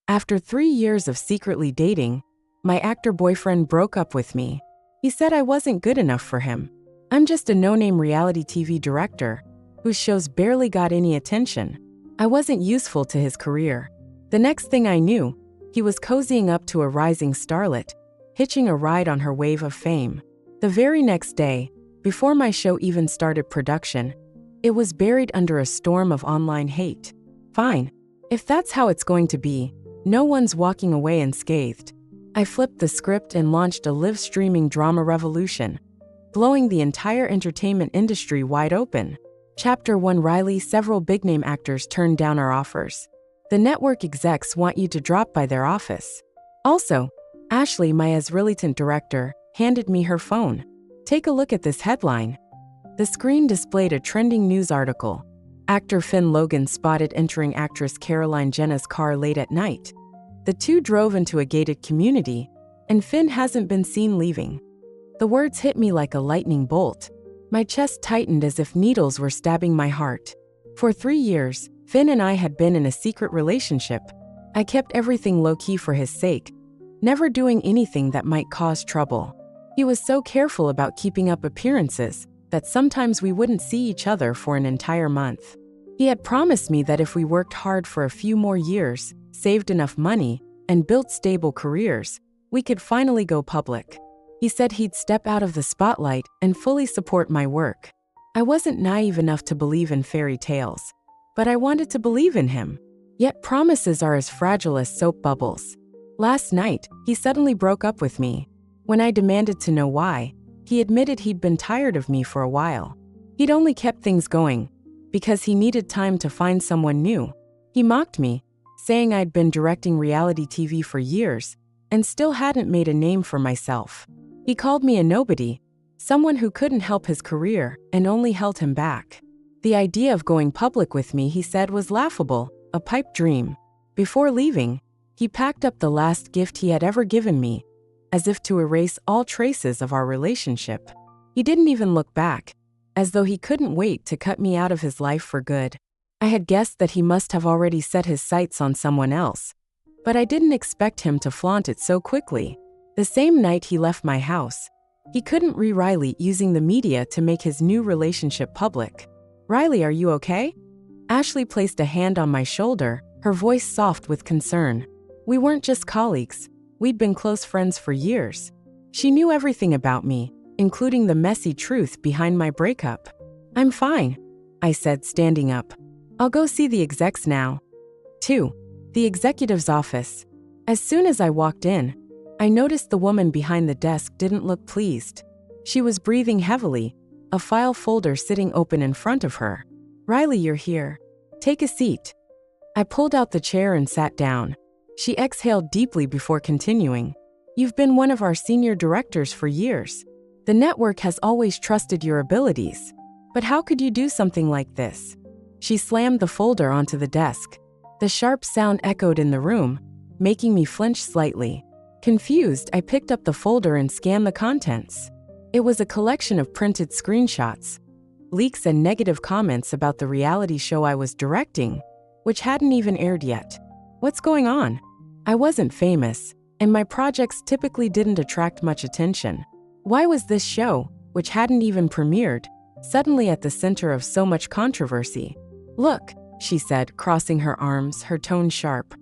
After 3 years of secretly dating, my actor boyfriend broke up with me. He said I wasn't good enough for him. I'm just a no-name reality TV director whose shows barely got any attention. I wasn't useful to his career. The next thing I knew, he was cozying up to a rising starlet, hitching a ride on her wave of fame. The very next day, before my show even started production, it was buried under a storm of online hate. Fine. If that's how it's going to be, no one's walking away unscathed. I flipped the script and launched a live-streaming drama revolution, blowing the entire entertainment industry wide open. Chapter 1: Riley. Several big-name actors turned down our offers. The network execs want you to drop by their office. Also, Ashley, my as-reluctant director, handed me her phone. Take a look at this headline. The screen displayed a trending news article. Actor Finn Logan spotted entering actress Caroline Jenner's car late at night. The two drove into a gated community, and Finn hasn't been seen leaving. The words hit me like a lightning bolt. My chest tightened as if needles were stabbing my heart. For 3 years, Finn and I had been in a secret relationship. I kept everything low-key for his sake, never doing anything that might cause trouble. He was so careful about keeping up appearances that sometimes we wouldn't see each other for an entire month. He had promised me that if we worked hard for a few more years, saved enough money, and built stable careers, we could finally go public. He said he'd step out of the spotlight and fully support my work. I wasn't naive enough to believe in fairy tales, but I wanted to believe in him. Yet promises are as fragile as soap bubbles. Last night, he suddenly broke up with me. When I demanded to know why, he admitted he'd been tired of me for a while. He'd only kept things going because he needed time to find someone new. He mocked me, saying I'd been directing reality TV for years and still hadn't made a name for myself. He called me a nobody, someone who couldn't help his career and only held him back. The idea of going public with me, he said, was laughable, a pipe dream. Before leaving, he packed up the last gift he had ever given me, as if to erase all traces of our relationship. He didn't even look back, as though he couldn't wait to cut me out of his life for good. I had guessed that he must have already set his sights on someone else, but I didn't expect him to flaunt it so quickly. The same night he left my house, he couldn't reach Riley using the media to make his new relationship public. Riley, are you okay? Ashley placed a hand on my shoulder, her voice soft with concern. We weren't just colleagues, we'd been close friends for years. She knew everything about me, including the messy truth behind my breakup. I'm fine, I said, standing up. I'll go see the execs now. 2. The executive's office. As soon as I walked in, I noticed the woman behind the desk didn't look pleased. She was breathing heavily, a file folder sitting open in front of her. Riley, you're here. Take a seat. I pulled out the chair and sat down. She exhaled deeply before continuing. You've been one of our senior directors for years. The network has always trusted your abilities. But how could you do something like this? She slammed the folder onto the desk. The sharp sound echoed in the room, making me flinch slightly. Confused, I picked up the folder and scanned the contents. It was a collection of printed screenshots, leaks and negative comments about the reality show I was directing, which hadn't even aired yet. What's going on? I wasn't famous, and my projects typically didn't attract much attention. Why was this show, which hadn't even premiered, suddenly at the center of so much controversy? Look, she said, crossing her arms, her tone sharp.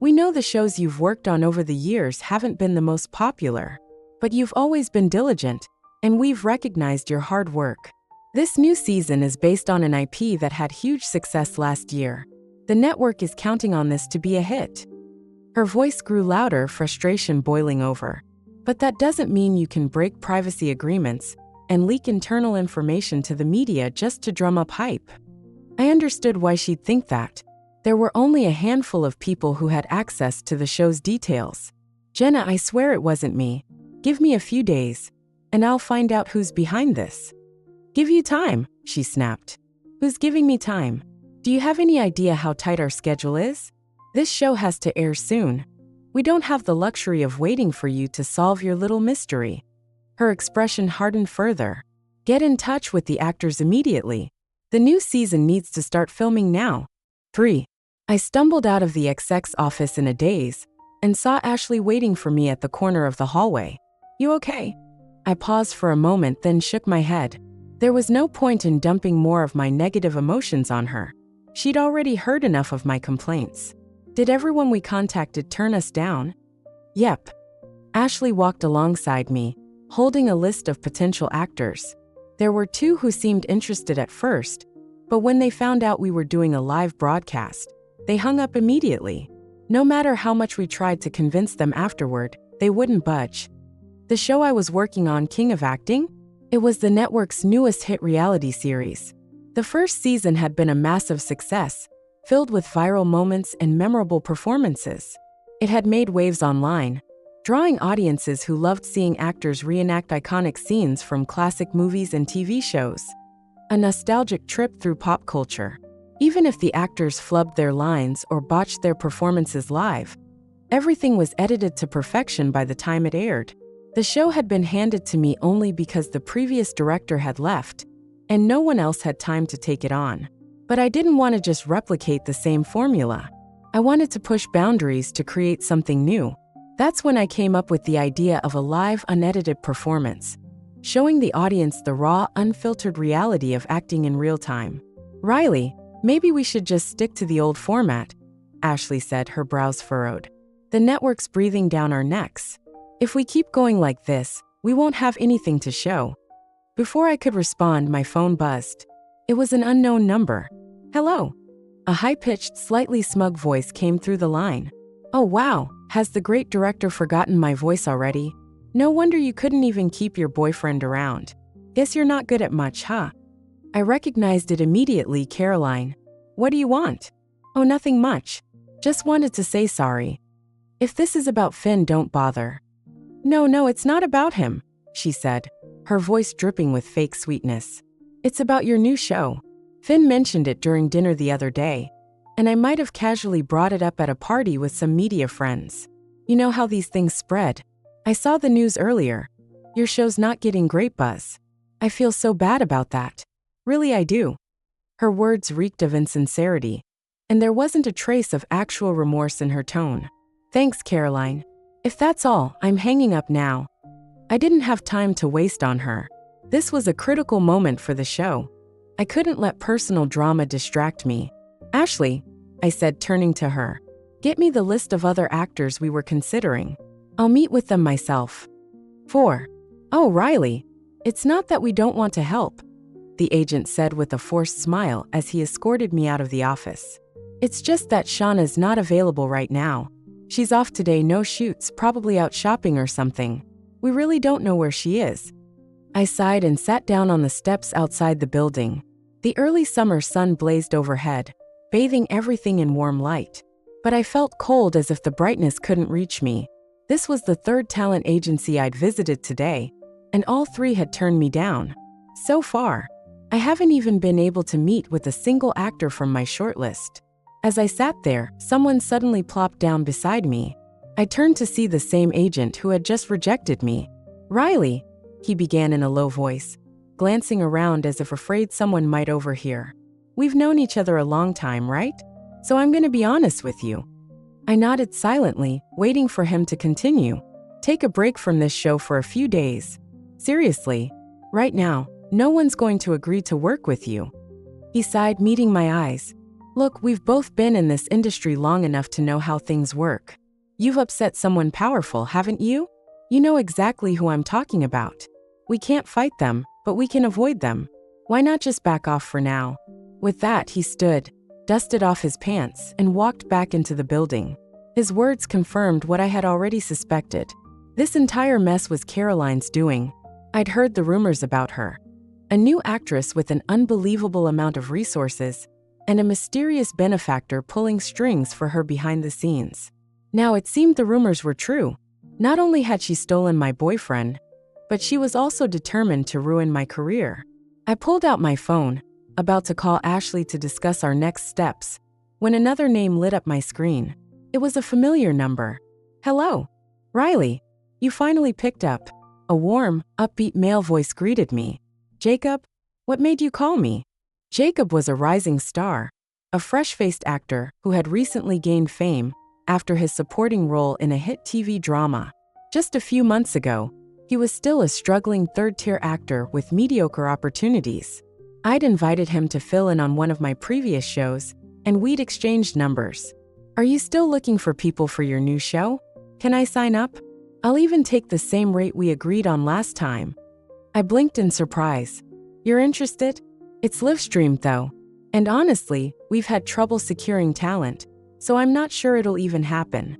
We know the shows you've worked on over the years haven't been the most popular, but you've always been diligent, and we've recognized your hard work. This new season is based on an IP that had huge success last year. The network is counting on this to be a hit. Her voice grew louder, frustration boiling over. But that doesn't mean you can break privacy agreements and leak internal information to the media just to drum up hype. I understood why she'd think that. There were only a handful of people who had access to the show's details. Jenna, I swear it wasn't me. Give me a few days, and I'll find out who's behind this. Give you time, she snapped. Who's giving me time? Do you have any idea how tight our schedule is? This show has to air soon. We don't have the luxury of waiting for you to solve your little mystery. Her expression hardened further. Get in touch with the actors immediately. The new season needs to start filming now. 3. I stumbled out of the exec's office in a daze and saw Ashley waiting for me at the corner of the hallway. "You okay?" I paused for a moment, then shook my head. There was no point in dumping more of my negative emotions on her. She'd already heard enough of my complaints. Did everyone we contacted turn us down? Yep. Ashley walked alongside me, holding a list of potential actors. There were 2 who seemed interested at first, but when they found out we were doing a live broadcast, they hung up immediately. No matter how much we tried to convince them afterward, they wouldn't budge. The show I was working on, King of Acting? It was the network's newest hit reality series. The first season had been a massive success, filled with viral moments and memorable performances. It had made waves online, drawing audiences who loved seeing actors reenact iconic scenes from classic movies and TV shows. A nostalgic trip through pop culture. Even if the actors flubbed their lines or botched their performances live, everything was edited to perfection by the time it aired. The show had been handed to me only because the previous director had left, and no one else had time to take it on. But I didn't want to just replicate the same formula. I wanted to push boundaries to create something new. That's when I came up with the idea of a live, unedited performance, showing the audience the raw, unfiltered reality of acting in real time. "Riley, maybe we should just stick to the old format," Ashley said, her brows furrowed. "The network's breathing down our necks. If we keep going like this, we won't have anything to show." Before I could respond, my phone buzzed. It was an unknown number. "Hello." A high-pitched, slightly smug voice came through the line. "Oh wow, has the great director forgotten my voice already? No wonder you couldn't even keep your boyfriend around. Guess you're not good at much, huh?" I recognized it immediately. "Caroline. What do you want?" "Oh, nothing much. Just wanted to say sorry. If this is about Finn, don't bother." No, it's not about him," she said, her voice dripping with fake sweetness. "It's about your new show. Finn mentioned it during dinner the other day, and I might have casually brought it up at a party with some media friends. You know how these things spread. I saw the news earlier. Your show's not getting great buzz. I feel so bad about that. Really, I do." Her words reeked of insincerity, and there wasn't a trace of actual remorse in her tone. "Thanks, Caroline. If that's all, I'm hanging up now." I didn't have time to waste on her. This was a critical moment for the show. I couldn't let personal drama distract me. "Ashley," I said, turning to her, "get me the list of other actors we were considering. I'll meet with them myself." 4. "Oh, Riley, it's not that we don't want to help," the agent said with a forced smile as he escorted me out of the office. "It's just that Shauna's not available right now. She's off today, no shoots, probably out shopping or something. We really don't know where she is." I sighed and sat down on the steps outside the building. The early summer sun blazed overhead, bathing everything in warm light. But I felt cold, as if the brightness couldn't reach me. This was the 3rd talent agency I'd visited today, and all 3 had turned me down. So far, I haven't even been able to meet with a single actor from my shortlist. As I sat there, someone suddenly plopped down beside me. I turned to see the same agent who had just rejected me. "Riley," he began in a low voice, glancing around as if afraid someone might overhear. "We've known each other a long time, right? So I'm going to be honest with you." I nodded silently, waiting for him to continue. "Take a break from this show for a few days. Seriously, right now, no one's going to agree to work with you." He sighed, meeting my eyes. "Look, we've both been in this industry long enough to know how things work. You've upset someone powerful, haven't you? You know exactly who I'm talking about. We can't fight them, but we can avoid them. Why not just back off for now?" With that, he stood, dusted off his pants, and walked back into the building. His words confirmed what I had already suspected. This entire mess was Caroline's doing. I'd heard the rumors about her. A new actress with an unbelievable amount of resources, and a mysterious benefactor pulling strings for her behind the scenes. Now it seemed the rumors were true. Not only had she stolen my boyfriend, but she was also determined to ruin my career. I pulled out my phone, about to call Ashley to discuss our next steps, when another name lit up my screen. It was a familiar number. "Hello, Riley. You finally picked up." A warm, upbeat male voice greeted me. "Jacob, what made you call me?" Jacob was a rising star, a fresh-faced actor who had recently gained fame after his supporting role in a hit TV drama. Just a few months ago, he was still a struggling third-tier actor with mediocre opportunities. I'd invited him to fill in on one of my previous shows, and we'd exchanged numbers. "Are you still looking for people for your new show? Can I sign up? I'll even take the same rate we agreed on last time." I blinked in surprise. "You're interested?" "It's live-streamed though. And honestly, we've had trouble securing talent, so I'm not sure it'll even happen."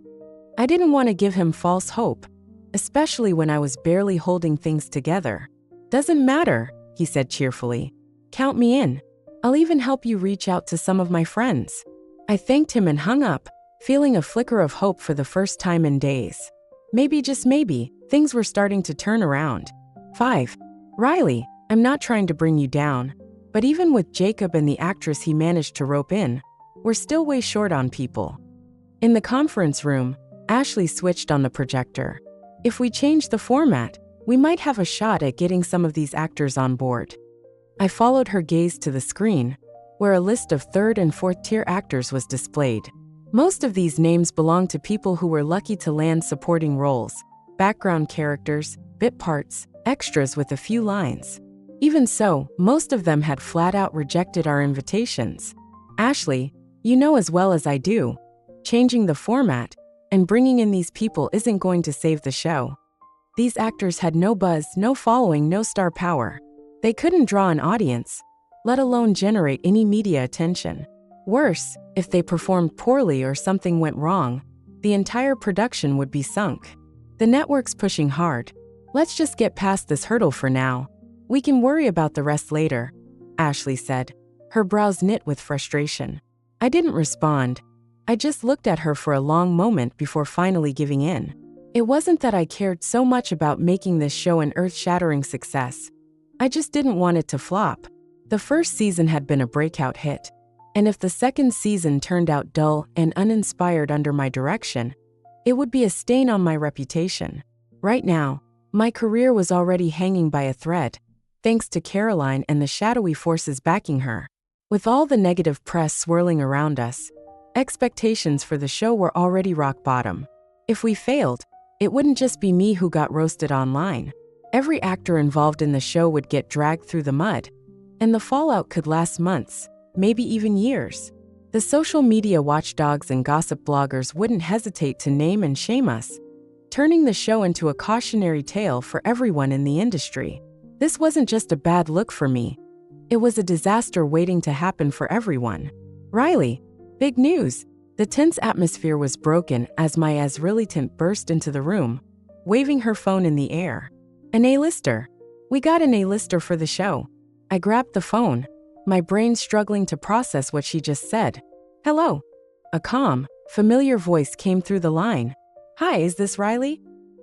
I didn't want to give him false hope, especially when I was barely holding things together. "Doesn't matter," he said cheerfully. "Count me in. I'll even help you reach out to some of my friends." I thanked him and hung up, feeling a flicker of hope for the first time in days. Maybe, just maybe, things were starting to turn around. 5. Riley, I'm not trying to bring you down, but even with Jacob and the actress he managed to rope in, we're still way short on people. In the conference room, Ashley switched on the projector. "If we change the format, we might have a shot at getting some of these actors on board." I followed her gaze to the screen, where a list of third and fourth-tier actors was displayed. Most of these names belonged to people who were lucky to land supporting roles, background characters, bit parts, extras with a few lines. Even so, most of them had flat-out rejected our invitations. "Ashley, you know as well as I do, changing the format and bringing in these people isn't going to save the show. These actors had no buzz, no following, no star power. They couldn't draw an audience, let alone generate any media attention. Worse, if they performed poorly or something went wrong, the entire production would be sunk. The network's pushing hard. Let's just get past this hurdle for now. We can worry about the rest later," Ashley said, her brows knit with frustration. I didn't respond. I just looked at her for a long moment before finally giving in. It wasn't that I cared so much about making this show an earth-shattering success. I just didn't want it to flop. The first season had been a breakout hit, and if the second season turned out dull and uninspired under my direction, it would be a stain on my reputation. Right now, my career was already hanging by a thread, thanks to Caroline and the shadowy forces backing her. With all the negative press swirling around us, expectations for the show were already rock bottom. If we failed, it wouldn't just be me who got roasted online. Every actor involved in the show would get dragged through the mud, and the fallout could last months, maybe even years. The social media watchdogs and gossip bloggers wouldn't hesitate to name and shame us, turning the show into a cautionary tale for everyone in the industry. This wasn't just a bad look for me. It was a disaster waiting to happen for everyone. "Riley, big news." The tense atmosphere was broken as my Azrilitant burst into the room, waving her phone in the air. "An A-lister. We got an A-lister for the show." I grabbed the phone, my brain struggling to process what she just said. "Hello." A calm, familiar voice came through the line. "Hi, is this Riley?"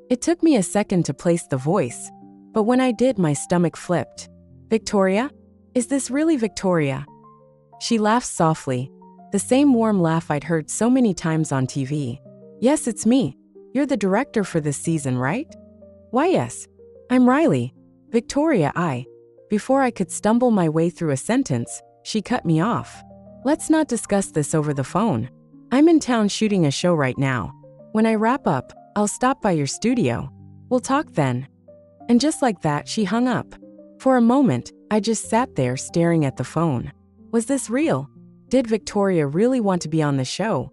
It took me a second to place the voice, but when I did, my stomach flipped. "Victoria? Is this really Victoria?" She laughed softly, the same warm laugh I'd heard so many times on TV. "Yes, it's me. You're the director for this season, right?" "Why, yes. I'm Riley. Victoria, I..." Before I could stumble my way through a sentence, she cut me off. "Let's not discuss this over the phone. I'm in town shooting a show right now. When I wrap up, I'll stop by your studio. We'll talk then." And just like that, she hung up. For a moment, I just sat there staring at the phone. Was this real? Did Victoria really want to be on the show?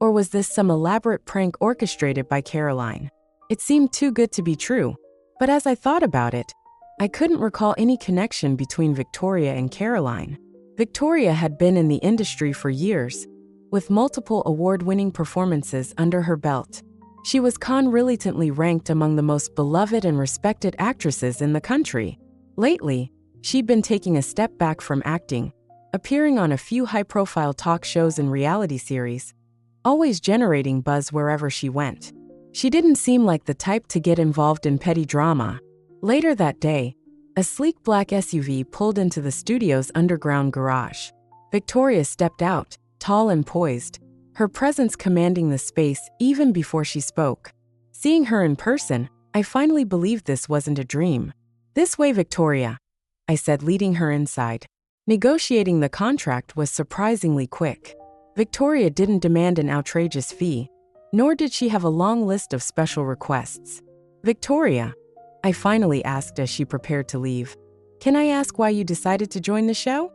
Or was this some elaborate prank orchestrated by Caroline? It seemed too good to be true. But as I thought about it, I couldn't recall any connection between Victoria and Caroline. Victoria had been in the industry for years, with multiple award-winning performances under her belt. She was constantly ranked among the most beloved and respected actresses in the country. Lately, she'd been taking a step back from acting, appearing on a few high-profile talk shows and reality series, always generating buzz wherever she went. She didn't seem like the type to get involved in petty drama. Later that day, a sleek black SUV pulled into the studio's underground garage. Victoria stepped out, tall and poised, her presence commanding the space even before she spoke. Seeing her in person, I finally believed this wasn't a dream. "This way, Victoria," I said, leading her inside. Negotiating the contract was surprisingly quick. Victoria didn't demand an outrageous fee, nor did she have a long list of special requests. "Victoria," I finally asked as she prepared to leave, "can I ask why you decided to join the show?"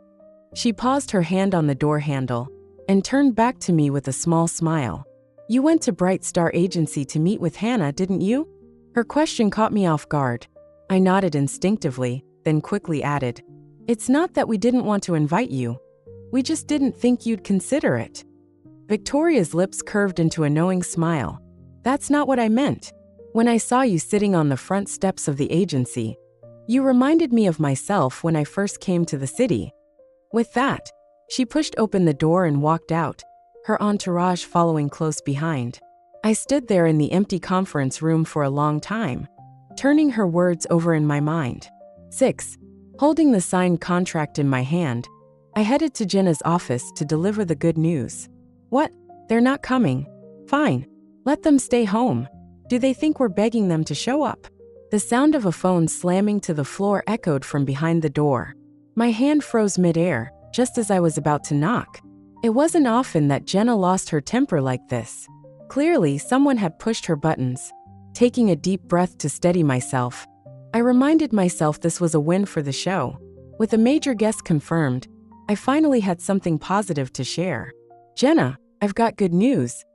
She paused, her hand on the door handle, and turned back to me with a small smile. "You went to Bright Star Agency to meet with Hannah, didn't you?" Her question caught me off guard. I nodded instinctively, then quickly added, "It's not that we didn't want to invite you. We just didn't think you'd consider it." Victoria's lips curved into a knowing smile. "That's not what I meant. When I saw you sitting on the front steps of the agency, you reminded me of myself when I first came to the city." With that, she pushed open the door and walked out, her entourage following close behind. I stood there in the empty conference room for a long time, turning her words over in my mind. 6. Holding the signed contract in my hand, I headed to Jenna's office to deliver the good news. "What? They're not coming? Fine. Let them stay home. Do they think we're begging them to show up?" The sound of a phone slamming to the floor echoed from behind the door. My hand froze midair, just as I was about to knock. It wasn't often that Jenna lost her temper like this. Clearly, someone had pushed her buttons. Taking a deep breath to steady myself, I reminded myself this was a win for the show. With a major guest confirmed, I finally had something positive to share. "Jenna, I've got good news,"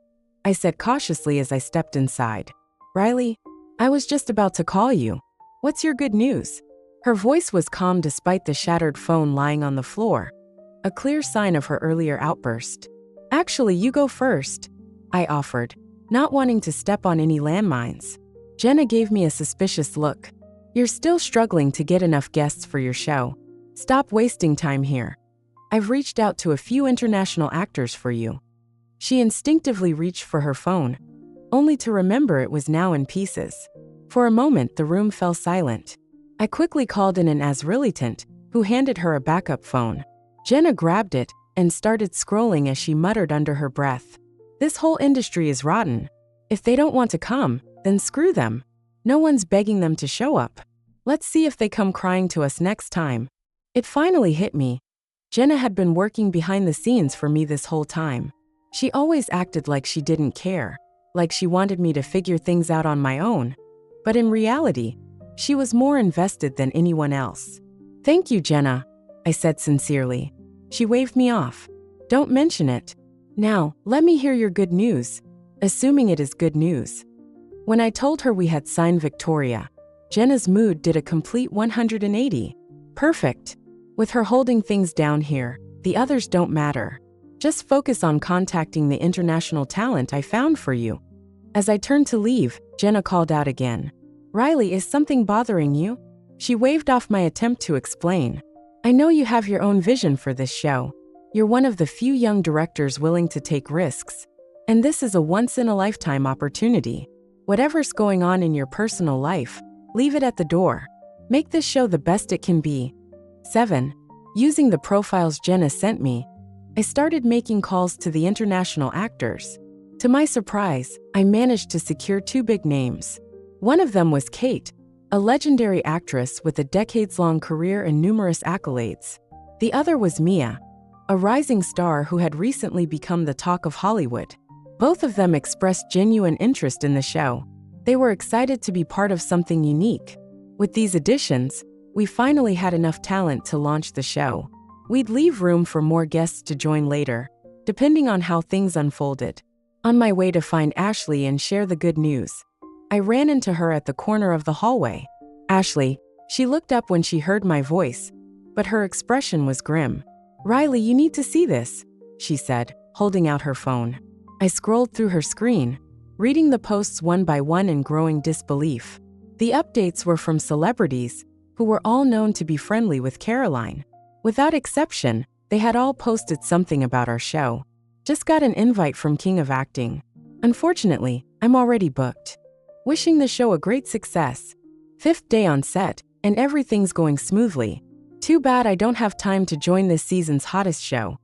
I said cautiously as I stepped inside. "Riley, I was just about to call you. What's your good news?" Her voice was calm despite the shattered phone lying on the floor, a clear sign of her earlier outburst. "Actually, you go first," I offered, not wanting to step on any landmines. Jenna gave me a suspicious look. "You're still struggling to get enough guests for your show. Stop wasting time here. I've reached out to a few international actors for you." She instinctively reached for her phone, only to remember it was now in pieces. For a moment, the room fell silent. I quickly called in an assistant, who handed her a backup phone. Jenna grabbed it and started scrolling as she muttered under her breath, "This whole industry is rotten. If they don't want to come, then screw them. No one's begging them to show up. Let's see if they come crying to us next time." It finally hit me. Jenna had been working behind the scenes for me this whole time. She always acted like she didn't care, like she wanted me to figure things out on my own. But in reality, she was more invested than anyone else. "Thank you, Jenna," I said sincerely. She waved me off. "Don't mention it. Now, let me hear your good news," assuming it is good news. When I told her we had signed Victoria, Jenna's mood did a complete 180. "Perfect. With her holding things down here, the others don't matter. Just focus on contacting the international talent I found for you." As I turned to leave, Jenna called out again. "Riley, is something bothering you?" She waved off my attempt to explain. "I know you have your own vision for this show. You're one of the few young directors willing to take risks. And this is a once-in-a-lifetime opportunity. Whatever's going on in your personal life, leave it at the door. Make this show the best it can be." 7. Using the profiles Jenna sent me, I started making calls to the international actors. To my surprise, I managed to secure 2 big names. One of them was Kate, a legendary actress with a decades-long career and numerous accolades. The other was Mia, a rising star who had recently become the talk of Hollywood. Both of them expressed genuine interest in the show. They were excited to be part of something unique. With these additions, we finally had enough talent to launch the show. We'd leave room for more guests to join later, depending on how things unfolded. On my way to find Ashley and share the good news, I ran into her at the corner of the hallway. "Ashley," she looked up when she heard my voice, but her expression was grim. "Riley, you need to see this," she said, holding out her phone. I scrolled through her screen, reading the posts one by one in growing disbelief. The updates were from celebrities, who were all known to be friendly with Caroline. Without exception, they had all posted something about our show. "Just got an invite from King of Acting. Unfortunately, I'm already booked. Wishing the show a great success. 5th day on set, and everything's going smoothly. Too bad I don't have time to join this season's hottest show."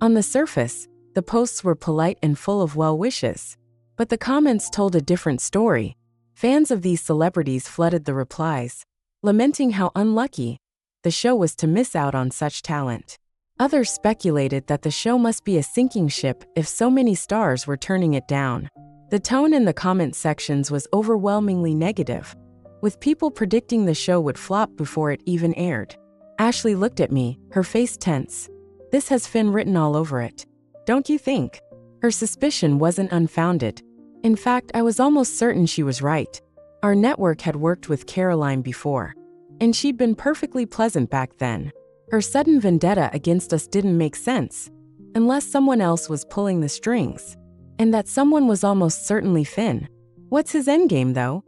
On the surface, the posts were polite and full of well wishes. But the comments told a different story. Fans of these celebrities flooded the replies, lamenting how unlucky the show was to miss out on such talent. Others speculated that the show must be a sinking ship if so many stars were turning it down. The tone in the comment sections was overwhelmingly negative, with people predicting the show would flop before it even aired. Ashley looked at me, her face tense. This has Finn written all over it. Don't you think? Her suspicion wasn't unfounded. In fact, I was almost certain she was right. Our network had worked with Caroline before, and she'd been perfectly pleasant back then. Her sudden vendetta against us didn't make sense, unless someone else was pulling the strings. And that someone was almost certainly Finn. What's his endgame, though?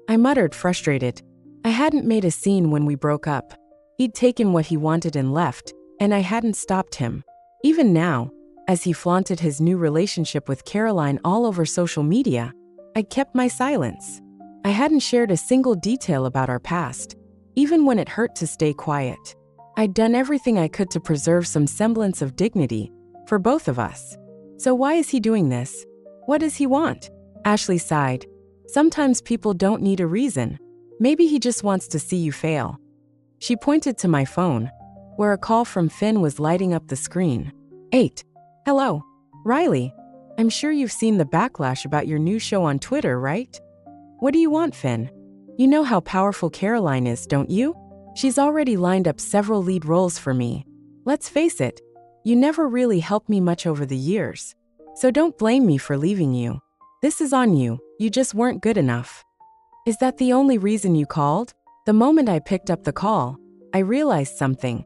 I muttered, frustrated. I hadn't made a scene when we broke up. He'd taken what he wanted and left, and I hadn't stopped him. Even now, as he flaunted his new relationship with Caroline all over social media, I kept my silence. I hadn't shared a single detail about our past, even when it hurt to stay quiet. I'd done everything I could to preserve some semblance of dignity for both of us. So why is he doing this? What does he want? Ashley sighed. Sometimes people don't need a reason. Maybe he just wants to see you fail. She pointed to my phone, where a call from Finn was lighting up the screen. 8. Hello, Riley. I'm sure you've seen the backlash about your new show on Twitter, right? What do you want, Finn? You know how powerful Caroline is, don't you? She's already lined up several lead roles for me. Let's face it, you never really helped me much over the years. So don't blame me for leaving you. This is on you, you just weren't good enough. Is that the only reason you called? The moment I picked up the call, I realized something.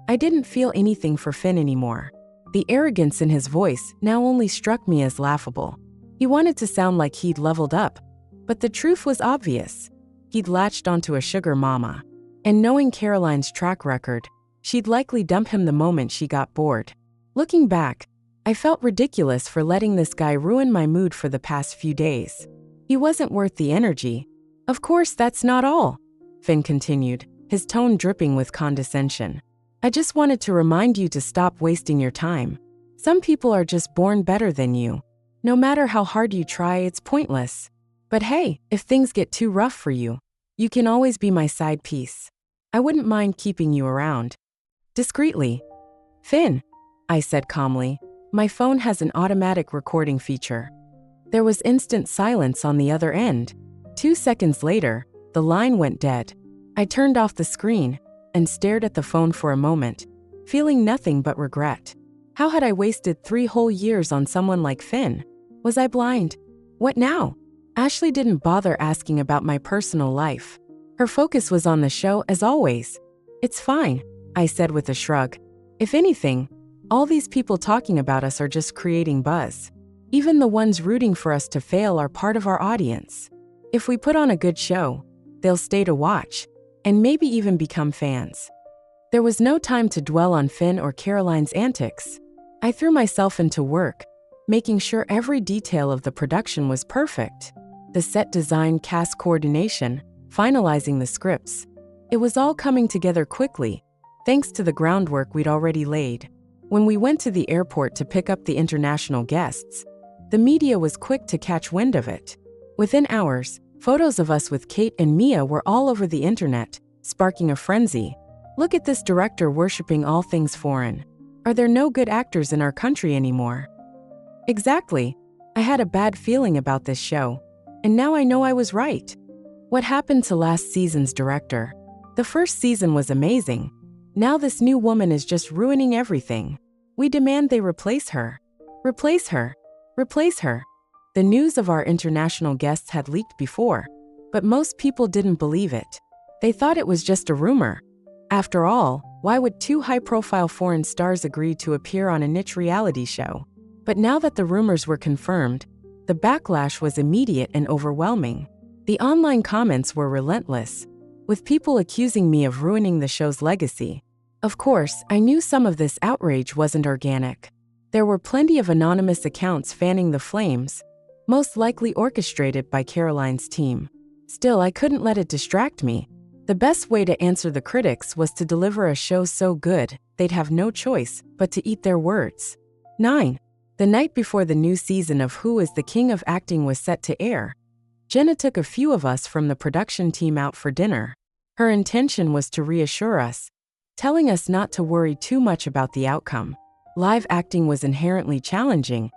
I didn't feel anything for Finn anymore. The arrogance in his voice now only struck me as laughable. He wanted to sound like he'd leveled up, but the truth was obvious. He'd latched onto a sugar mama. And knowing Caroline's track record, she'd likely dump him the moment she got bored. Looking back, I felt ridiculous for letting this guy ruin my mood for the past few days. He wasn't worth the energy. Of course, that's not all, Finn continued, his tone dripping with condescension. I just wanted to remind you to stop wasting your time. Some people are just born better than you. No matter how hard you try, it's pointless. But hey, if things get too rough for you, you can always be my side piece. I wouldn't mind keeping you around. Discreetly. Finn, I said calmly, my phone has an automatic recording feature. There was instant silence on the other end. 2 seconds later, the line went dead. I turned off the screen and stared at the phone for a moment, feeling nothing but regret. How had I wasted 3 whole years on someone like Finn? Was I blind? What now? Ashley didn't bother asking about my personal life. Her focus was on the show as always. It's fine, I said with a shrug. If anything, all these people talking about us are just creating buzz. Even the ones rooting for us to fail are part of our audience. If we put on a good show, they'll stay to watch, and maybe even become fans. There was no time to dwell on Finn or Caroline's antics. I threw myself into work, making sure every detail of the production was perfect. The set design, cast coordination, finalizing the scripts. It was all coming together quickly, thanks to the groundwork we'd already laid. When we went to the airport to pick up the international guests, the media was quick to catch wind of it. Within hours, photos of us with Kate and Mia were all over the internet, sparking a frenzy. Look at this director worshipping all things foreign. Are there no good actors in our country anymore? Exactly. I had a bad feeling about this show, and now I know I was right. What happened to last season's director? The first season was amazing. Now this new woman is just ruining everything. We demand they replace her. Replace her. Replace her. The news of our international guests had leaked before, but most people didn't believe it. They thought it was just a rumor. After all, why would 2 high-profile foreign stars agree to appear on a niche reality show? But now that the rumors were confirmed, the backlash was immediate and overwhelming. The online comments were relentless, with people accusing me of ruining the show's legacy. Of course, I knew some of this outrage wasn't organic. There were plenty of anonymous accounts fanning the flames, most likely orchestrated by Caroline's team. Still, I couldn't let it distract me. The best way to answer the critics was to deliver a show so good, they'd have no choice but to eat their words. 9. The night before the new season of Who is the King of Acting was set to air, Jenna took a few of us from the production team out for dinner. Her intention was to reassure us telling us not to worry too much about the outcome. Live acting was inherently challenging,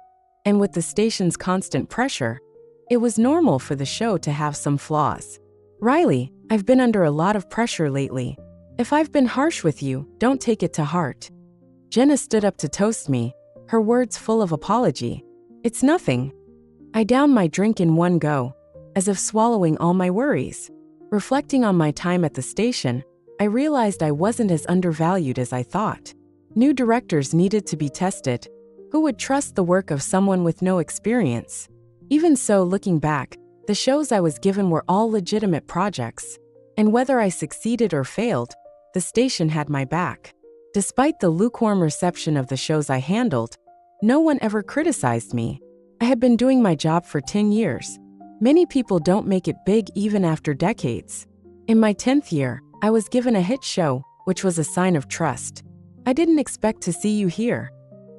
and with the station's constant pressure, it was normal for the show to have some flaws. Riley, I've been under a lot of pressure lately. If I've been harsh with you, don't take it to heart. Jenna stood up to toast me, her words full of apology. It's nothing. I downed my drink in one go, as if swallowing all my worries. Reflecting on my time at the station, I realized I wasn't as undervalued as I thought. New directors needed to be tested. Who would trust the work of someone with no experience? Even so, looking back, the shows I was given were all legitimate projects. And whether I succeeded or failed, the station had my back. Despite the lukewarm reception of the shows I handled, no one ever criticized me. I had been doing my job for 10 years. Many people don't make it big even after decades. In my 10th year, I was given a hit show, which was a sign of trust. I didn't expect to see you here.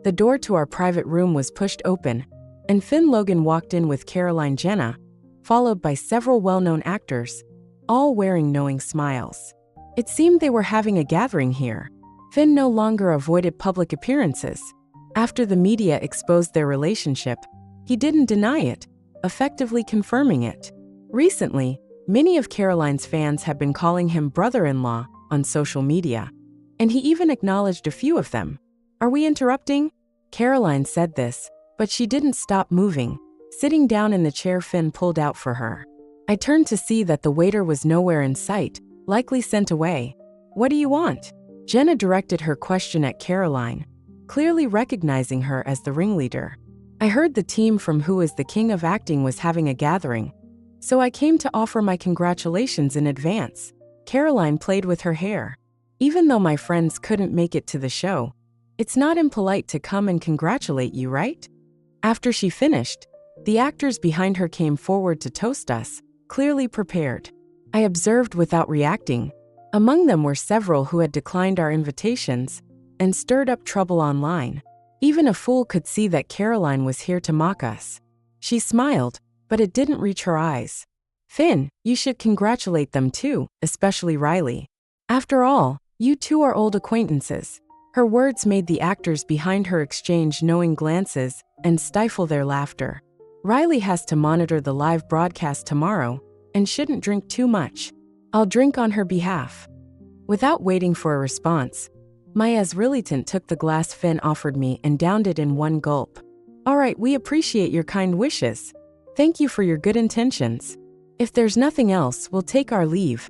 The door to our private room was pushed open, and Finn Logan walked in with Caroline Jenna, followed by several well-known actors, all wearing knowing smiles. It seemed they were having a gathering here. Finn no longer avoided public appearances. After the media exposed their relationship, he didn't deny it, effectively confirming it. Recently, many of Caroline's fans have been calling him brother-in-law on social media, and he even acknowledged a few of them. Are we interrupting? Caroline said this, but she didn't stop moving, sitting down in the chair Finn pulled out for her. I turned to see that the waiter was nowhere in sight, likely sent away. What do you want? Jenna directed her question at Caroline, clearly recognizing her as the ringleader. I heard the team from Who is the King of Acting was having a gathering, so I came to offer my congratulations in advance. Caroline played with her hair. Even though my friends couldn't make it to the show, it's not impolite to come and congratulate you, right? After she finished, the actors behind her came forward to toast us, clearly prepared. I observed without reacting. Among them were several who had declined our invitations and stirred up trouble online. Even a fool could see that Caroline was here to mock us. She smiled, but it didn't reach her eyes. Finn, you should congratulate them too, especially Riley. After all, you two are old acquaintances. Her words made the actors behind her exchange knowing glances and stifle their laughter. Riley has to monitor the live broadcast tomorrow and shouldn't drink too much. I'll drink on her behalf. Without waiting for a response, my as-relutant took the glass Finn offered me and downed it in one gulp. All right, we appreciate your kind wishes. Thank you for your good intentions. If there's nothing else, we'll take our leave.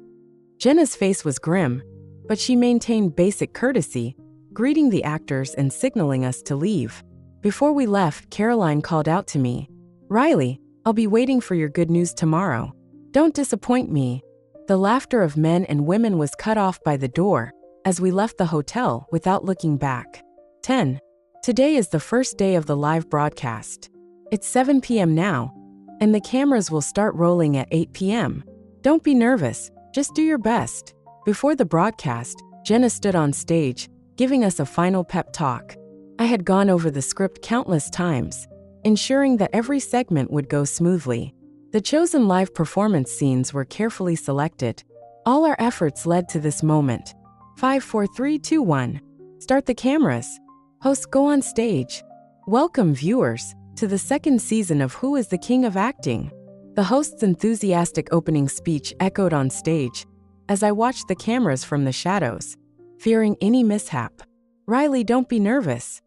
Jenna's face was grim, but she maintained basic courtesy, greeting the actors and signaling us to leave. Before we left, Caroline called out to me, Riley, I'll be waiting for your good news tomorrow. Don't disappoint me. The laughter of men and women was cut off by the door as we left the hotel without looking back. 10. Today is the first day of the live broadcast. It's 7 p.m. now, and the cameras will start rolling at 8 p.m. Don't be nervous, just do your best. Before the broadcast, Jenna stood on stage, giving us a final pep talk. I had gone over the script countless times, ensuring that every segment would go smoothly. The chosen live performance scenes were carefully selected. All our efforts led to this moment. 5, 4, 3, 2, 1. Start the cameras. Hosts go on stage. Welcome, viewers, to the second season of Who is the King of Acting. The host's enthusiastic opening speech echoed on stage as I watched the cameras from the shadows, fearing any mishap. Riley, don't be nervous.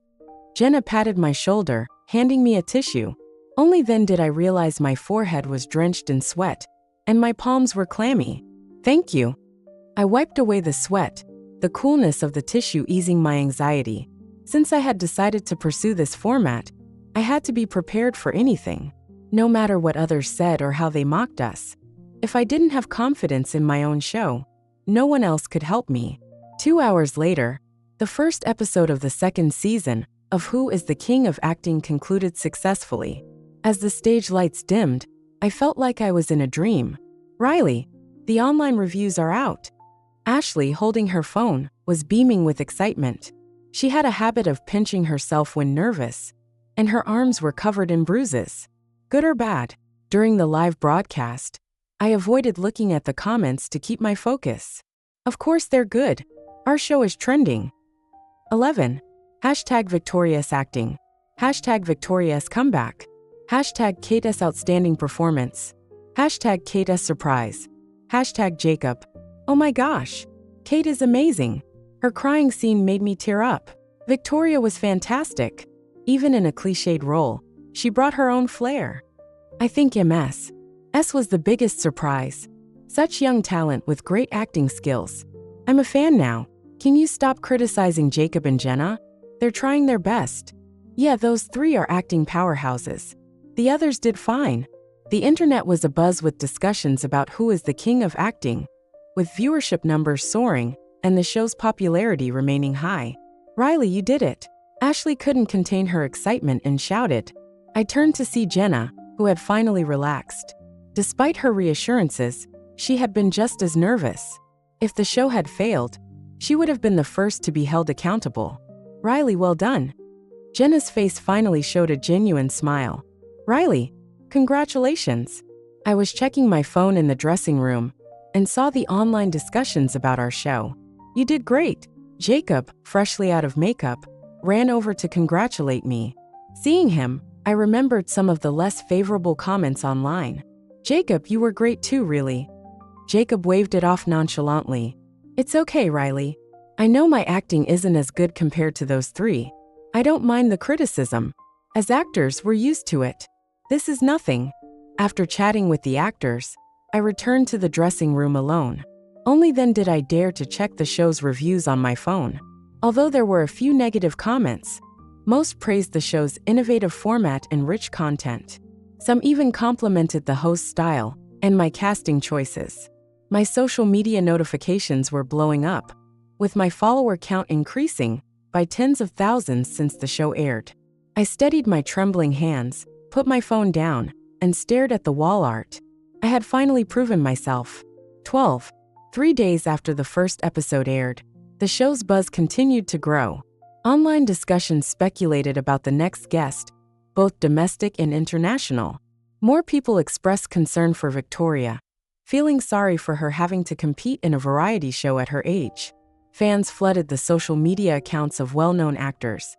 Jenna patted my shoulder, handing me a tissue. Only then did I realize my forehead was drenched in sweat, and my palms were clammy. Thank you. I wiped away the sweat, the coolness of the tissue easing my anxiety. Since I had decided to pursue this format, I had to be prepared for anything, no matter what others said or how they mocked us. If I didn't have confidence in my own show, no one else could help me. 2 hours later, the first episode of the second season of Who is the King of Acting concluded successfully. As the stage lights dimmed, I felt like I was in a dream. Riley, the online reviews are out. Ashley, holding her phone, was beaming with excitement. She had a habit of pinching herself when nervous, and her arms were covered in bruises. Good or bad? During the live broadcast, I avoided looking at the comments to keep my focus. Of course they're good. Our show is trending. 11. Hashtag Victorious Acting. Hashtag Victorious Comeback. Hashtag Kate's Outstanding Performance. Hashtag Kate's Surprise. Hashtag Jacob. Oh my gosh. Kate is amazing. Her crying scene made me tear up. Victoria was fantastic. Even in a cliched role, she brought her own flair. I think MS. S was the biggest surprise. Such young talent with great acting skills. I'm a fan now. Can you stop criticizing Jacob and Jenna? They're trying their best. Yeah, those three are acting powerhouses. The others did fine. The internet was abuzz with discussions about who is the king of acting, with viewership numbers soaring and the show's popularity remaining high. Riley, you did it. Ashley couldn't contain her excitement and shouted. I turned to see Jenna, who had finally relaxed. Despite her reassurances, she had been just as nervous. If the show had failed, she would have been the first to be held accountable. Riley, well done. Jenna's face finally showed a genuine smile. Riley, congratulations. I was checking my phone in the dressing room and saw the online discussions about our show. You did great. Jacob, freshly out of makeup, ran over to congratulate me. Seeing him, I remembered some of the less favorable comments online. Jacob, you were great too, really. Jacob waved it off nonchalantly. It's okay, Riley. I know my acting isn't as good compared to those three. I don't mind the criticism. As actors, we're used to it. This is nothing. After chatting with the actors, I returned to the dressing room alone. Only then did I dare to check the show's reviews on my phone. Although there were a few negative comments, most praised the show's innovative format and rich content. Some even complimented the host's style and my casting choices. My social media notifications were blowing up, with my follower count increasing by tens of thousands since the show aired. I steadied my trembling hands, put my phone down, and stared at the wall art. I had finally proven myself. 12. 3 days after the first episode aired, the show's buzz continued to grow. Online discussions speculated about the next guest, both domestic and international. More people expressed concern for Victoria, feeling sorry for her having to compete in a variety show at her age. Fans flooded the social media accounts of well-known actors,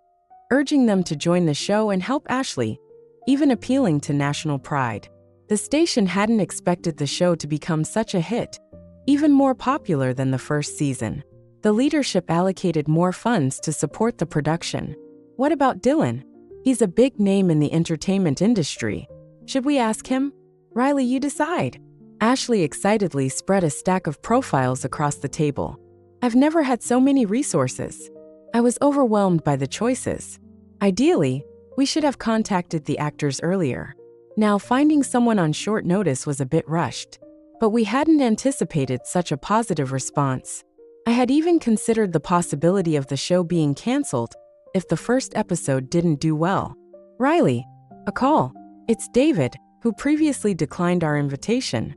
urging them to join the show and help Ashley, even appealing to national pride. The station hadn't expected the show to become such a hit, even more popular than the first season. The leadership allocated more funds to support the production. What about Dylan? He's a big name in the entertainment industry. Should we ask him? Riley, you decide. Ashley excitedly spread a stack of profiles across the table. I've never had so many resources. I was overwhelmed by the choices. Ideally, we should have contacted the actors earlier. Now, finding someone on short notice was a bit rushed, but we hadn't anticipated such a positive response. I had even considered the possibility of the show being canceled if the first episode didn't do well. Riley, a call. It's David, who previously declined our invitation.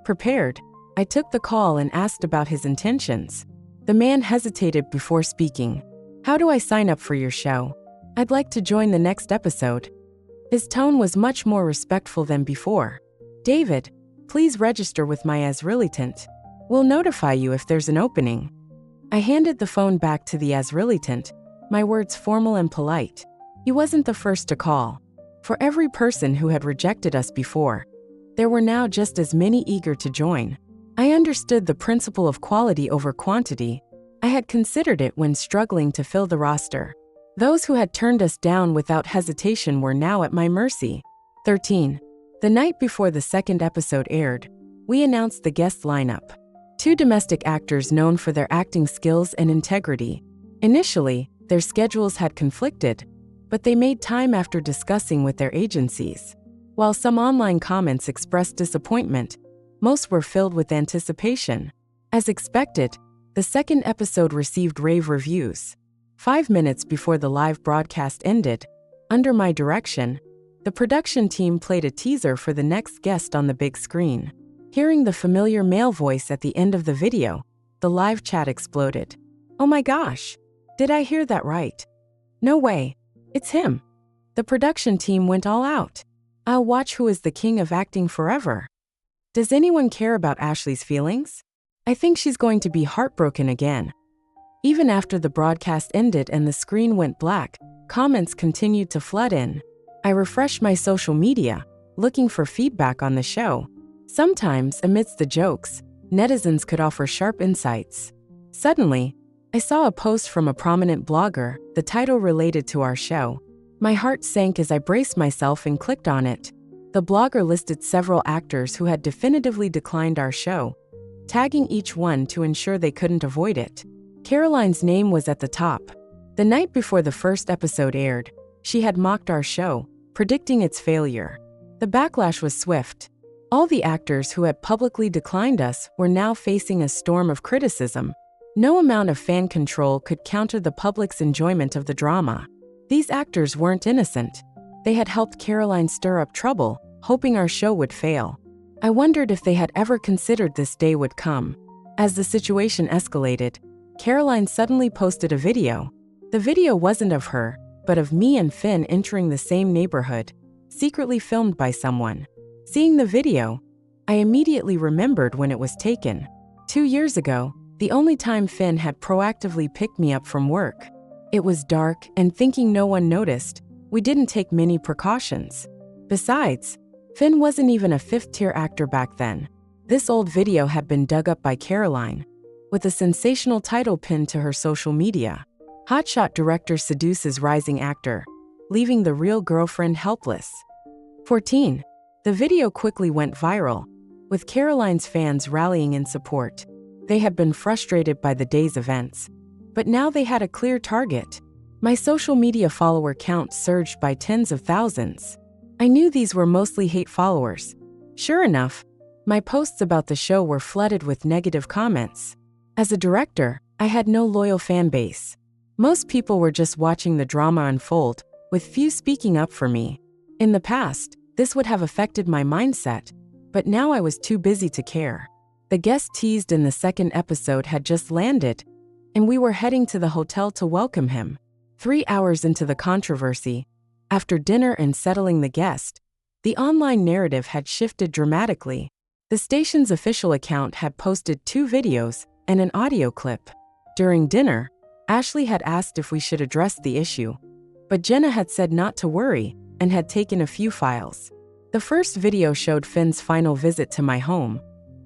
Prepared, I took the call and asked about his intentions. The man hesitated before speaking. How do I sign up for your show? I'd like to join the next episode. His tone was much more respectful than before. David, please register with my Azrilitant. We'll notify you if there's an opening. I handed the phone back to the Azrilitant, my words formal and polite. He wasn't the first to call. For every person who had rejected us before, there were now just as many eager to join. I understood the principle of quality over quantity. I had considered it when struggling to fill the roster. Those who had turned us down without hesitation were now at my mercy. 13. The night before the second episode aired, we announced the guest lineup. 2 domestic actors known for their acting skills and integrity. Initially, their schedules had conflicted, but they made time after discussing with their agencies. While some online comments expressed disappointment, most were filled with anticipation. As expected, the second episode received rave reviews. 5 minutes before the live broadcast ended, under my direction, the production team played a teaser for the next guest on the big screen. Hearing the familiar male voice at the end of the video, the live chat exploded. Oh my gosh! Did I hear that right? No way. It's him. The production team went all out. I'll watch Who is the King of Acting forever. Does anyone care about Ashley's feelings? I think she's going to be heartbroken again. Even after the broadcast ended and the screen went black, comments continued to flood in. I refreshed my social media, looking for feedback on the show. Sometimes, amidst the jokes, netizens could offer sharp insights. Suddenly, I saw a post from a prominent blogger, the title related to our show. My heart sank as I braced myself and clicked on it. The blogger listed several actors who had definitively declined our show, tagging each one to ensure they couldn't avoid it. Caroline's name was at the top. The night before the first episode aired, she had mocked our show, predicting its failure. The backlash was swift. All the actors who had publicly declined us were now facing a storm of criticism. No amount of fan control could counter the public's enjoyment of the drama. These actors weren't innocent. They had helped Caroline stir up trouble, hoping our show would fail. I wondered if they had ever considered this day would come. As the situation escalated, Caroline suddenly posted a video. The video wasn't of her, but of me and Finn entering the same neighborhood, secretly filmed by someone. Seeing the video, I immediately remembered when it was taken. 2 years ago, the only time Finn had proactively picked me up from work. It was dark, and thinking no one noticed, we didn't take many precautions. Besides, Finn wasn't even a fifth-tier actor back then. This old video had been dug up by Caroline, with a sensational title pinned to her social media. Hotshot director seduces rising actor, leaving the real girlfriend helpless. 14. The video quickly went viral, with Caroline's fans rallying in support. They had been frustrated by the day's events, but now they had a clear target. My social media follower count surged by tens of thousands. I knew these were mostly hate followers. Sure enough, my posts about the show were flooded with negative comments. As a director, I had no loyal fan base. Most people were just watching the drama unfold, with few speaking up for me. In the past, this would have affected my mindset, but now I was too busy to care. The guest teased in the second episode had just landed, and we were heading to the hotel to welcome him. 3 hours into the controversy, after dinner and settling the guest, the online narrative had shifted dramatically. The station's official account had posted 2 videos and an audio clip. During dinner, Ashley had asked if we should address the issue, but Jenna had said not to worry and had taken a few files. The first video showed Finn's final visit to my home,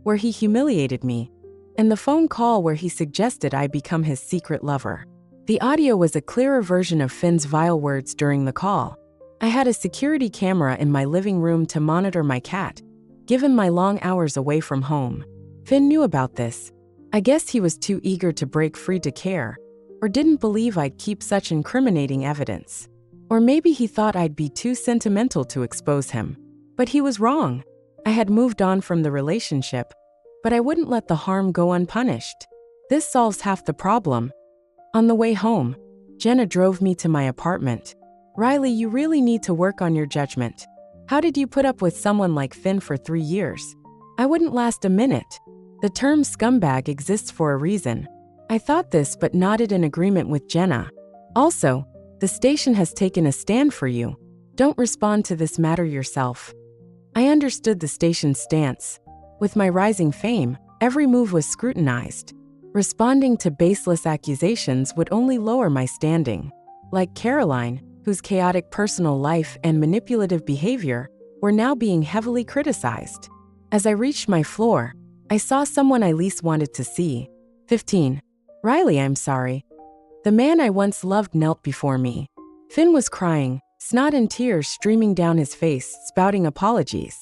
where he humiliated me, and the phone call where he suggested I become his secret lover. The audio was a clearer version of Finn's vile words during the call. I had a security camera in my living room to monitor my cat, given my long hours away from home. Finn knew about this. I guess he was too eager to break free to care, or didn't believe I'd keep such incriminating evidence. Or maybe he thought I'd be too sentimental to expose him. But he was wrong. I had moved on from the relationship, but I wouldn't let the harm go unpunished. This solves half the problem. On the way home, Jenna drove me to my apartment. "Riley, you really need to work on your judgment. How did you put up with someone like Finn for 3 years? I wouldn't last a minute. The term scumbag exists for a reason." I thought this but nodded in agreement with Jenna. "Also, the station has taken a stand for you. Don't respond to this matter yourself." I understood the station's stance. With my rising fame, every move was scrutinized. Responding to baseless accusations would only lower my standing. Like Caroline, whose chaotic personal life and manipulative behavior were now being heavily criticized. As I reached my floor, I saw someone I least wanted to see. 15. "Riley, I'm sorry." The man I once loved knelt before me. Finn was crying, snot and tears streaming down his face, spouting apologies.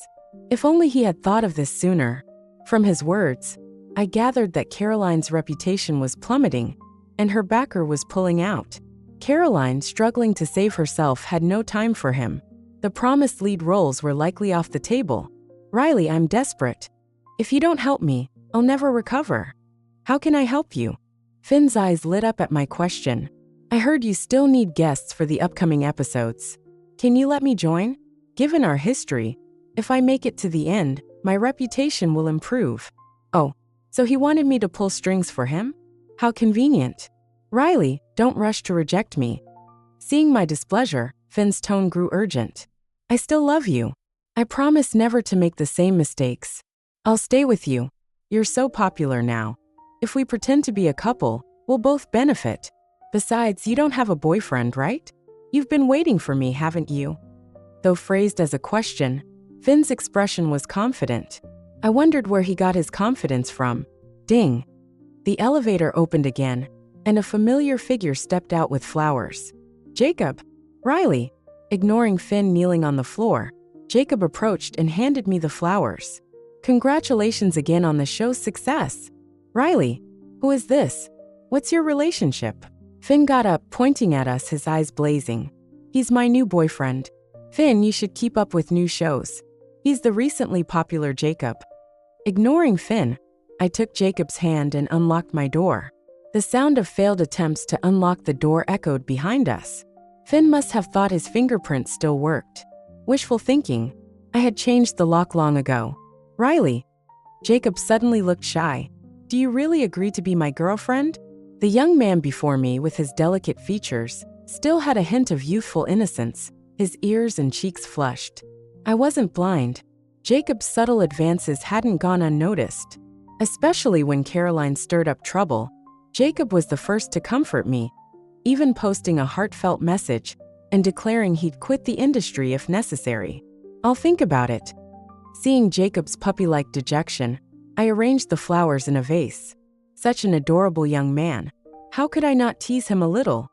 If only he had thought of this sooner. From his words, I gathered that Caroline's reputation was plummeting, and her backer was pulling out. Caroline, struggling to save herself, had no time for him. The promised lead roles were likely off the table. "Riley, I'm desperate. If you don't help me, I'll never recover." "How can I help you?" Finn's eyes lit up at my question. "I heard you still need guests for the upcoming episodes. Can you let me join? Given our history, if I make it to the end, my reputation will improve." Oh, so he wanted me to pull strings for him? How convenient. "Riley, don't rush to reject me." Seeing my displeasure, Finn's tone grew urgent. "I still love you. I promise never to make the same mistakes. I'll stay with you. You're so popular now. If we pretend to be a couple, We'll both benefit. Besides, you don't have a boyfriend, right? You've been waiting for me, haven't you? Though phrased as a question, Finn's expression was confident. I wondered where he got his confidence from. Ding. The elevator opened again, and a familiar figure stepped out with flowers. Jacob. Riley. Ignoring Finn kneeling on the floor, Jacob approached and handed me the flowers. Congratulations again on the show's success. Riley. Who is this? What's your relationship? Finn got up, pointing at us, his eyes blazing. He's my new boyfriend. Finn, you should keep up with new shows. He's the recently popular Jacob. Ignoring Finn, I took Jacob's hand and unlocked my door. The sound of failed attempts to unlock the door echoed behind us. Finn must have thought his fingerprints still worked. Wishful thinking. I had changed the lock long ago. Riley. Jacob suddenly looked shy. Do you really agree to be my girlfriend? The young man before me, with his delicate features, still had a hint of youthful innocence, his ears and cheeks flushed. I wasn't blind. Jacob's subtle advances hadn't gone unnoticed. Especially when Caroline stirred up trouble, Jacob was the first to comfort me, even posting a heartfelt message and declaring he'd quit the industry if necessary. I'll think about it. Seeing Jacob's puppy-like dejection, I arranged the flowers in a vase. Such an adorable young man. How could I not tease him a little?